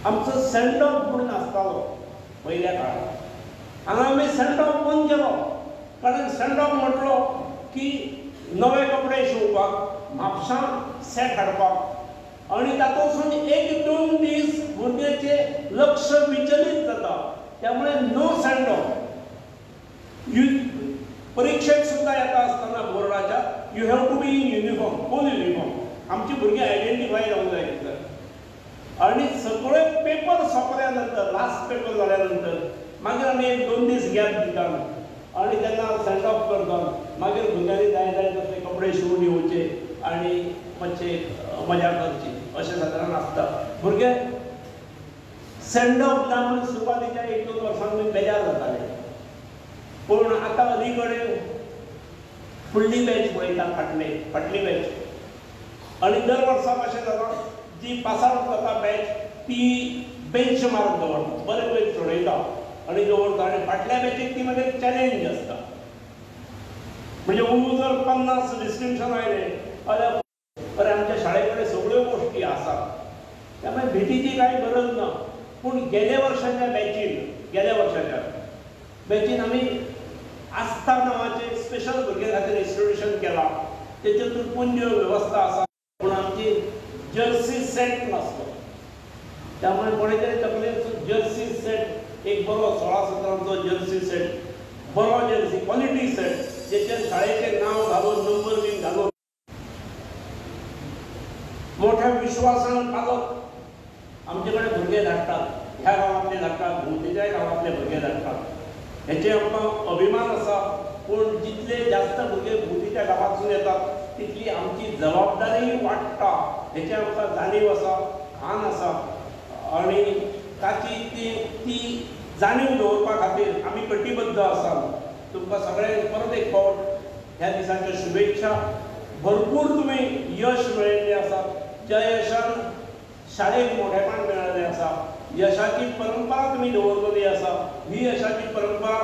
आमचो send off म्हणून आसतालो पयल्या काळात। हांगा आमी सेंड ऑफ बंद केलो, कारण सेंड ऑफ म्हटलो की नवे कपडे शिवपाक, म्हापशां सेट हाडपाक, आनी तातूंत एक दोन दीस भुरग्याचे लक्ष विचलित जाता। त्यामुळे नो सेंड ऑफ। परीक्षेक सुद्धा येता आसतना बोर्डाच्या you have to be in uniform, full uniform. आमची भुरगीं आयडेंटिफाय जावंक जाय तर। आनी सगळे पेपर सोंपल्या नंतर, लास्ट पेपर जाल्या नंतर मागीर आमी एक दोन दीस गॅप दितात आनी तेन्ना सेंड ऑफ करतात। मागीर भुरग्यांनी जाय जाय तसले कपडे शिवून येवचे आनी मातशे मजा करची, अशें सादारण आसता। भुरगे सेंड ऑफ ना म्हणून सुरवातीच्या एक दोन वर्सांनी बेजार जाताले, पूण आतां अलीकडे फुडली बॅच पळयता, फाटली बॅच, आनी दर वर्सा अशें जाता जी पास आउट जाता बॅच ती बेंच मार्क दवरता, बरें पळय सोडयता आनी दवरता, आनी फाटल्या बॅचीक ती मागीर चॅलेंज आसता। म्हणजे अंदू जर 50 डिस्टिंक्शन आयले जाल्यार बरें आमच्या शाळे कडेन सगळ्यो गोश्टी आसात, त्यामुळे भीतीची कांय गरज ना। पूण गेल्या वर्साच्या बॅचीन आमी आस्था नांवाचें स्पेशल भुरग्यां खातीर इंस्टिट्यूशन केलां, तेतूंत पुंज्य वेवस्था आसा, पूण आमची जर्सी सेट नासलो। त्यामुळे कोणे तरी तकलेन जर्सी सेट, एक बरो 16-17 जर्सी सेट, बरो जर्सी क्वॉलिटी सेट, जेचेर शाळेचें नांव घालून नंबर बीन घालून मोठ्या विश्वासान पालक आमचे कडेन भुरगे धाडटात, ह्या गांवांतले धाडटात, भोंवतेच्याय गांवांतले भुरगे धाडटात, हेचे आमकां अभिमान आसा। पूण जितले जास्त भुरगे भोंवतेच्या गांवांतसून येतात तितली आमची जबाबदारी वाडटा, हेची आमकां जाणीव आसा, भान आसा, आनी ताची ती जाणीव दवरपा खातीर आमी कटिबद्ध आसात। तुमकां सगळ्यांक परत एक फावट ह्या दिसाच्यो शुभेच्छा। भरपूर तुमी यश मेळयिल्लें आसा, ज्या यशान शाळेक मोठेपण मेळिल्लें आसा, यशाची परंपरा तुमी दवरलेली आसा। ही यशाची परंपरा